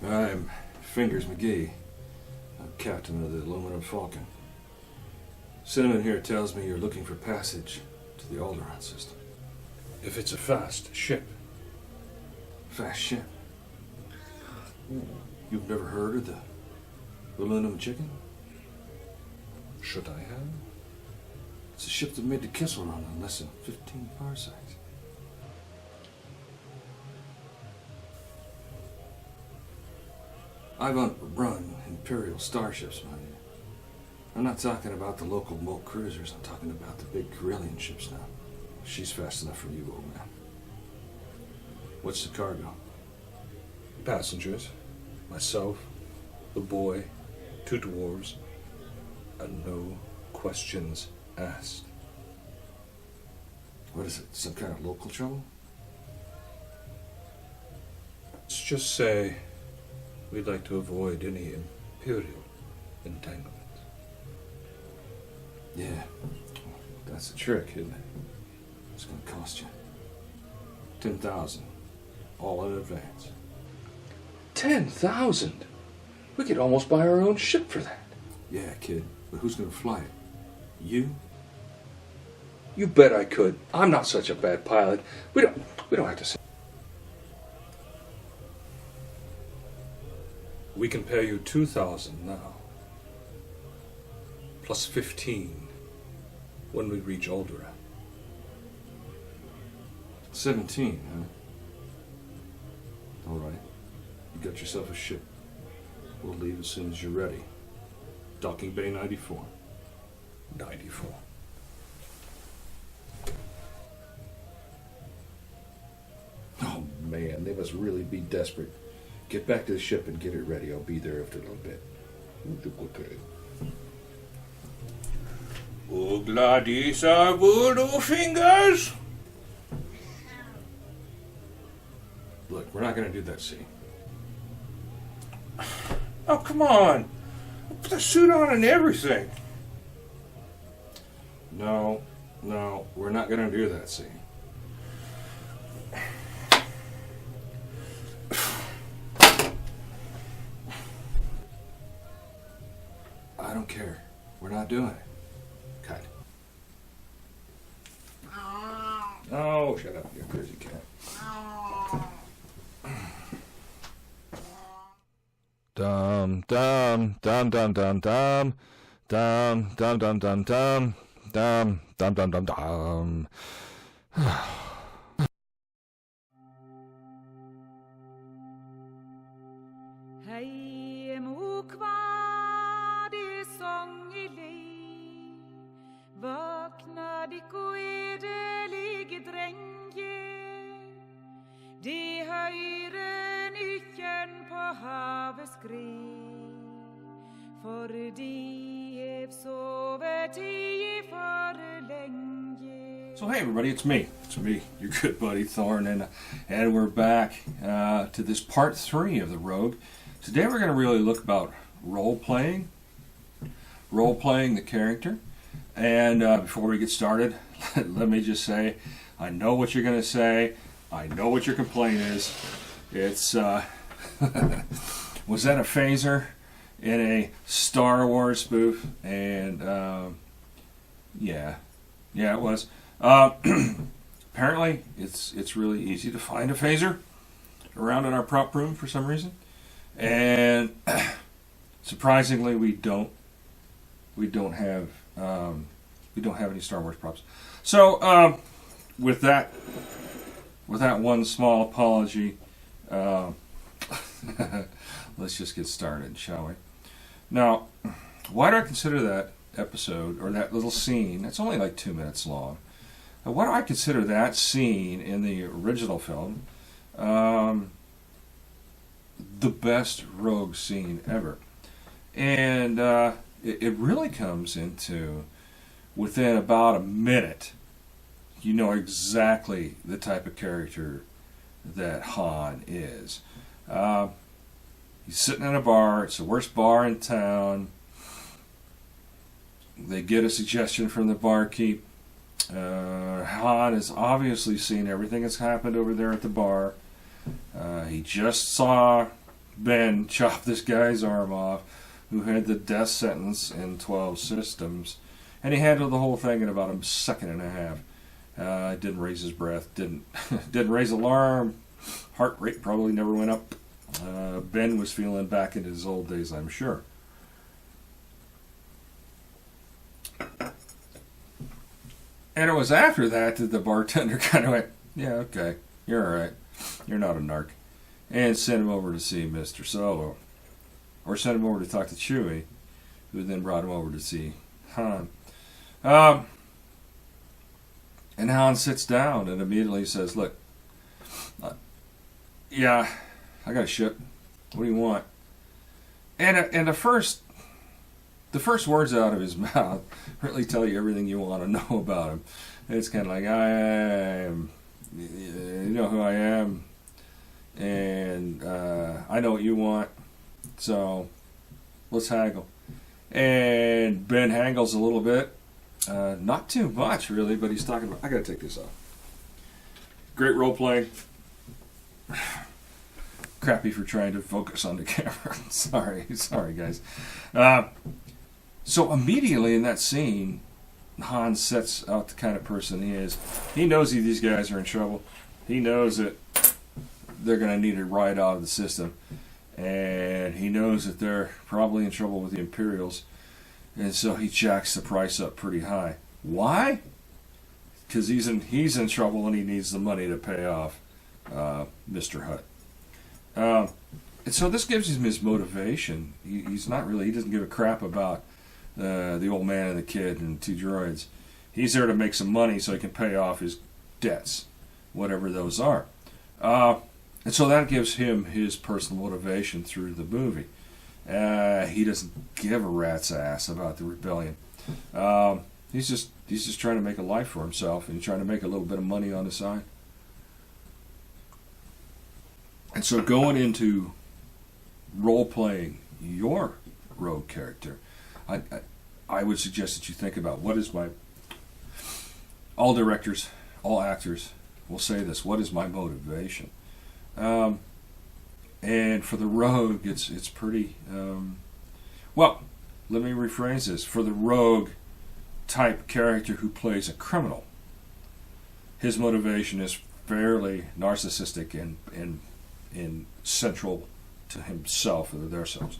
I'm Fingers McGee. I'm captain of the Aluminum Falcon. Cinnamon here tells me you're looking for passage to the Alderaan system. If it's a fast ship. Fast ship? You've never heard of the Aluminum Chicken? Should I have? It's a ship that made the Kissel Run in less than 15 parsecs. I've run Imperial starships, mind you. I'm not talking about the local Moke cruisers, I'm talking about the big Corellian ships now. She's fast enough for you, old man. What's the cargo? Passengers, myself, the boy, 2 dwarves, and no questions asked. What is it, some kind of local trouble? Let's just say we'd like to avoid any Imperial entanglement. Yeah, that's a trick, isn't it? It's going to cost you 10,000, all in advance. 10,000? We could almost buy our own ship for that. Yeah, kid, but who's going to fly it? You? You bet I could. I'm not such a bad pilot. We don't have to say. We can pay you 2,000 now, plus 15 when we reach Alderaan. 17, huh? All right. You got yourself a ship. We'll leave as soon as you're ready. Docking Bay 94. 94. Oh, man, they must really be desperate. Get back to the ship and get it ready. I'll be there after a little bit. Ugla disa voodoo fingers? Look, we're not going to do that, see? Oh, come on. Put the suit on and everything. No, we're not going to do that, see? I don't care. We're not doing it. Cut. Oh, shut up, you crazy cat. Dum dum dum dum dum dum dum dum dum dum dum dum dum dum dum dum. Hej mok var det sångelig, vakna dikko edelig drenge, de høyre nykken på havet skri, for de hev sovet i for lenge. So hey everybody, it's me, your good buddy Thorne, and we're back to this part 3 of the Rogue. Today we're going to really look about role-playing the character. And before we get started, let me just say, I know what you're going to say, I know what your complaint is. It's, was that a phaser in a Star Wars spoof? And yeah, it was. Apparently, it's really easy to find a phaser around in our prop room for some reason, and surprisingly, we don't have any Star Wars props. So with that one small apology, let's just get started, shall we? Now, why do I consider that episode or that little scene? It's only like 2 minutes long. Why do I consider that scene in the original film the best Rogue scene ever? And it really comes into, within about a minute, you know exactly the type of character that Han is. He's sitting in a bar. It's the worst bar in town. They get a suggestion from the barkeep. Han has obviously seen everything that's happened over there at the bar. He just saw Ben chopped this guy's arm off who had the death sentence in 12 systems, and he handled the whole thing in about a second and a half. Didn't raise his breath, didn't raise alarm, heart rate probably never went up. Ben was feeling back in his old days, I'm sure. And it was after that that the bartender kind of went, yeah, okay, you're all right. You're not a narc. And sent him over to see Mr. Solo. Or sent him over to talk to Chewie, who then brought him over to see Han. And Han sits down and immediately says, look, yeah, I got a ship. What do you want? And the first words out of his mouth really tell you everything you want to know about him. It's kind of like, you know who I am, and I know what you want, so let's haggle. And Ben haggles a little bit, not too much really, but he's talking about, I gotta take this off. Great role playing. Crappy for trying to focus on the camera. sorry guys. So immediately in that scene, Han sets out the kind of person he is. He knows these guys are in trouble. He knows that they're going to need a ride out of the system. And he knows that they're probably in trouble with the Imperials. And so he jacks the price up pretty high. Why? Because he's in trouble and he needs the money to pay off Mr. Hutt. And so this gives him his motivation. He doesn't give a crap about the old man and the kid and two droids. He's there to make some money so he can pay off his debts, whatever those are. And so that gives him his personal motivation through the movie. He doesn't give a rat's ass about the rebellion. He's just trying to make a life for himself and trying to make a little bit of money on the side. And so going into role-playing your rogue character, I would suggest that you think about all directors, all actors will say this, what is my motivation? And for the rogue, it's pretty, well, let me rephrase this. For the rogue type character who plays a criminal, his motivation is fairly narcissistic and central to himself or themselves.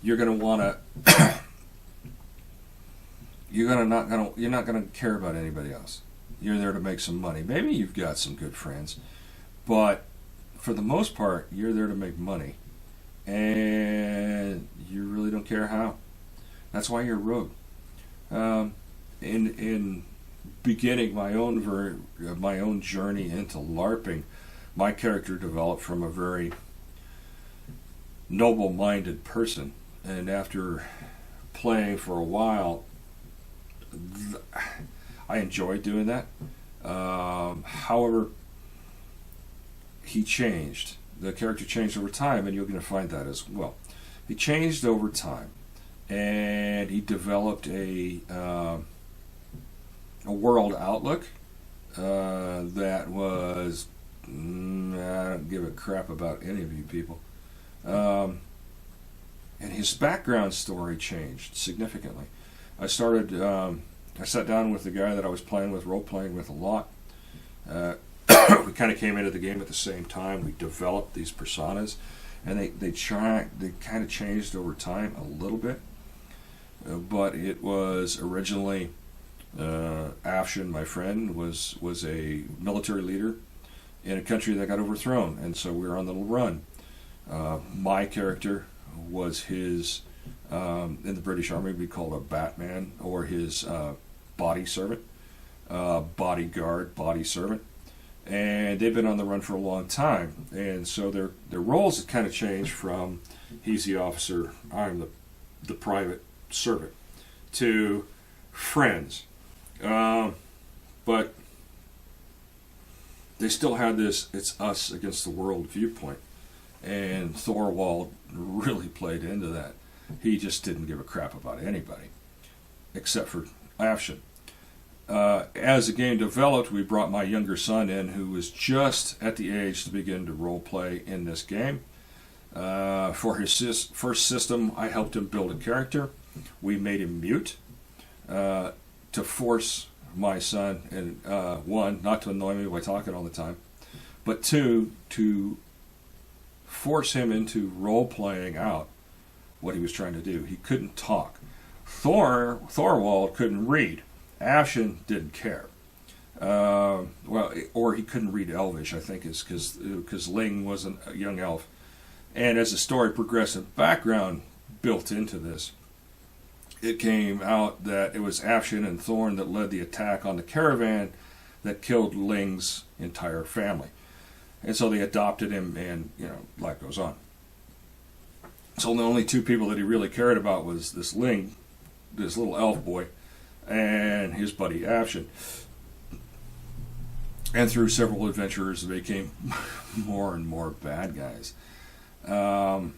You're going to want to you're not going to care about anybody else. You're there to make some money. Maybe you've got some good friends, but for the most part, you're there to make money, and you really don't care how. That's why you're a rogue. In beginning my own journey into LARPing, my character developed from a very noble-minded person, and after playing for a while, I enjoyed doing that. However, he changed. The character changed over time, and you're going to find that as well. He changed over time, and he developed a world outlook that was, I don't give a crap about any of you people. And his background story changed significantly. I sat down with the guy that I was playing with, role-playing with a lot. We kind of came into the game at the same time. We developed these personas, and they kind of changed over time a little bit. But it was originally Afshin, my friend, was a military leader in a country that got overthrown, and so we were on the run. My character was his, in the British Army, we call it a Batman, or his body servant, bodyguard, body servant. And they've been on the run for a long time, and so their roles have kind of changed from he's the officer, I'm the private servant, to friends. But they still had this it's us against the world viewpoint, and Thorwald really played into that. He just didn't give a crap about anybody except for Afshin. As the game developed, we brought my younger son in, who was just at the age to begin to role play in this game. For his first system, I helped him build a character. We made him mute to force my son, and one, not to annoy me by talking all the time, but two, to force him into role-playing out what he was trying to do. He couldn't talk. Thorwald couldn't read. Ashen didn't care. Or he couldn't read Elvish, I think, is because Ling was a young elf. And as the story progressed, and background built into this, it came out that it was Ashen and Thorne that led the attack on the caravan that killed Ling's entire family. And so they adopted him, and life goes on. So the only two people that he really cared about was this Ling, this little elf boy, and his buddy Ashen. And through several adventures, they became more and more bad guys. And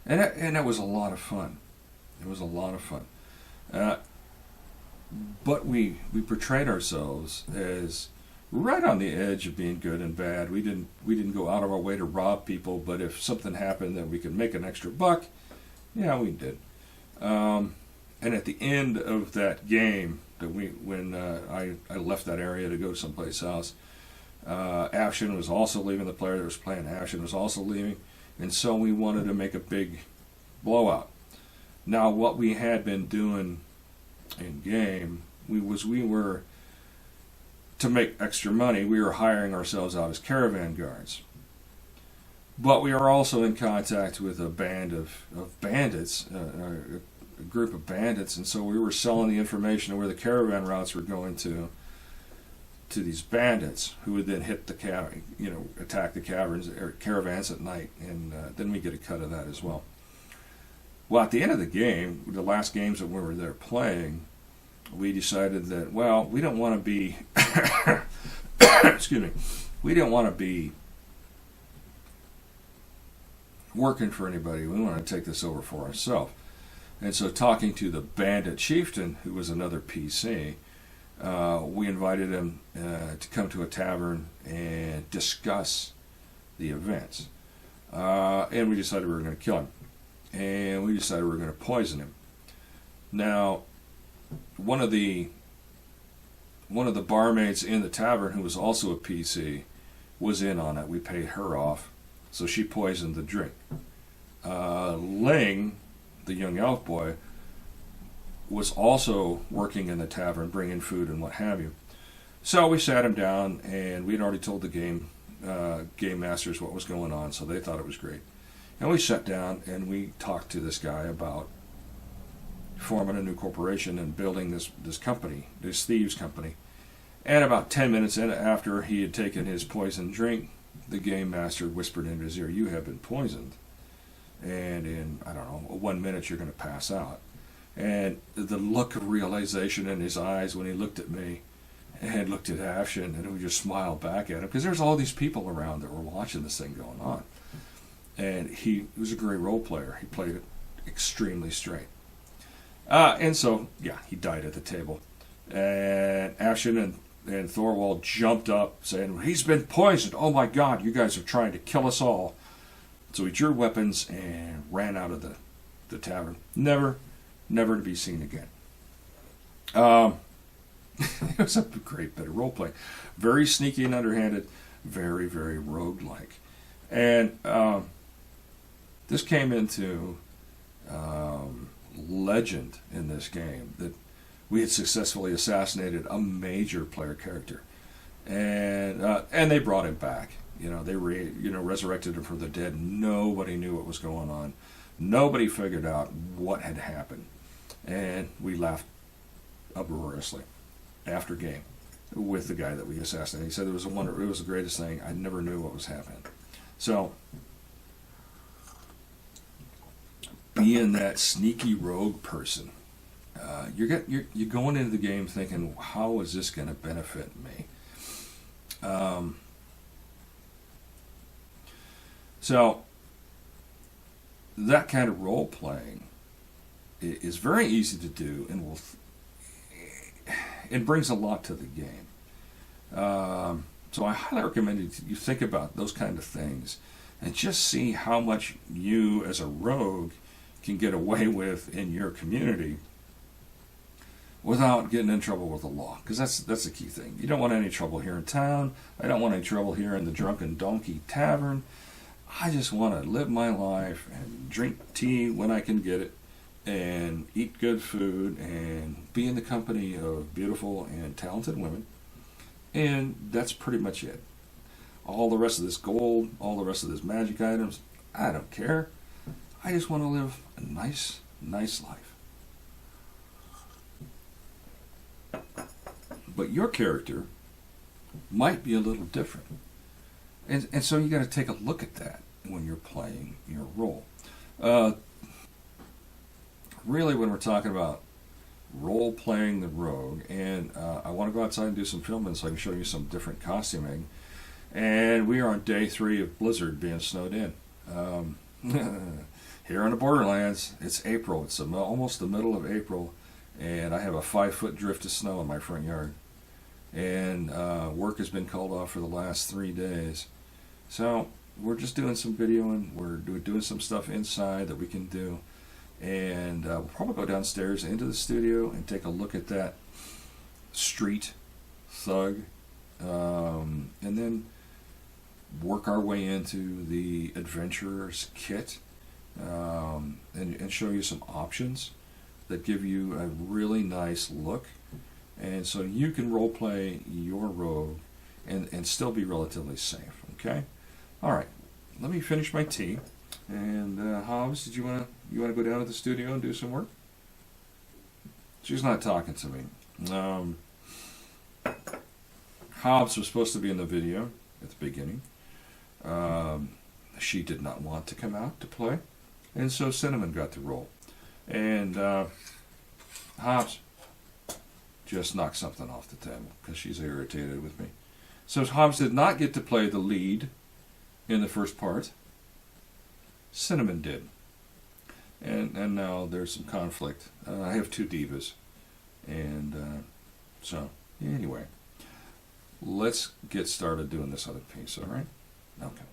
that was a lot of fun. It was a lot of fun. But we portrayed ourselves as right on the edge of being good and bad. We didn't go out of our way to rob people, but if something happened that we could make an extra buck, yeah, we did. And at the end of that game, when I left that area to go someplace else, Ashen was also leaving. The player that was playing Ashen was also leaving, and so we wanted to make a big blowout. Now, what we had been doing in game, we were to make extra money. We were hiring ourselves out as caravan guards, but we were also in contact with a band of bandits, a group of bandits, and so we were selling the information of where the caravan routes were going to these bandits, who would then hit the attack the caravans at night, and then we get a cut of that as well. Well, at the end of the game, the last games that we were there playing, we decided that, well, we don't want to be excuse me, we didn't want to be working for anybody. We wanted to take this over for ourselves. And so, talking to the bandit chieftain, who was another PC, we invited him to come to a tavern and discuss the events. And we decided we were going to kill him. And we decided we were going to poison him. Now, one of the barmaids in the tavern, who was also a PC, was in on it. We paid her off, so she poisoned the drink. Ling, the young elf boy, was also working in the tavern, bringing food and what have you. So we sat him down, and we'd already told the game masters what was going on, so they thought it was great. And we sat down and we talked to this guy about forming a new corporation and building this company, this thieves company. And about 10 minutes in, after he had taken his poisoned drink, the game master whispered into his ear, "You have been poisoned. And in, 1 minute you're going to pass out." And the look of realization in his eyes when he looked at me and looked at Ashen, and we just smiled back at him, because there's all these people around that were watching this thing going on. And he was a great role player. He played it extremely straight. And so, yeah, he died at the table. And Ashen and Thorwald jumped up saying, "He's been poisoned. Oh my God, you guys are trying to kill us all." So we drew weapons and ran out of the tavern. Never to be seen again. It was a great bit of role-play. Very sneaky and underhanded. Very, very rogue-like. And this came into legend in this game, that we had successfully assassinated a major player character. And they brought him back. They resurrected him from the dead. Nobody knew what was going on. Nobody figured out what had happened. And we laughed uproariously after game with the guy that we assassinated. He said it was the greatest thing. I never knew what was happening. So, being that sneaky rogue person, you're going into the game thinking, how is this going to benefit me? So that kind of role playing is very easy to do, and it brings a lot to the game. So I highly recommend you think about those kind of things and just see how much you as a rogue can get away with in your community without getting in trouble with the law. Because that's the key thing. You don't want any trouble here in town. I don't want any trouble here in the Drunken Donkey Tavern. I just want to live my life and drink tea when I can get it and eat good food and be in the company of beautiful and talented women. And that's pretty much it. All the rest of this gold, all the rest of this magic items, I don't care. I just want to live a nice life. But your character might be a little different. And so you got to take a look at that when you're playing your role. Really, when we're talking about role-playing the rogue, and I want to go outside and do some filming so I can show you some different costuming. And we are on day 3 of Blizzard being snowed in. Here on the Borderlands, it's April. It's almost the middle of April, and I have a 5-foot drift of snow in my front yard. And work has been called off for the last 3 days. So we're just doing some videoing. We're doing some stuff inside that we can do. And we'll probably go downstairs into the studio and take a look at that street thug. And then work our way into the adventurer's kit. And show you some options that give you a really nice look. And so you can role play your rogue and still be relatively safe. Okay? All right. Let me finish my tea. And Hobbs, did you want to go down to the studio and do some work? She's not talking to me. Hobbs was supposed to be in the video at the beginning. She did not want to come out to play, and so Cinnamon got the role. And Hobbs just knocked something off the table because she's irritated with me. So Hobbs did not get to play the lead in the first part. Cinnamon did. And now there's some conflict. I have 2 divas. And so, anyway, let's get started doing this other piece, all right? Okay.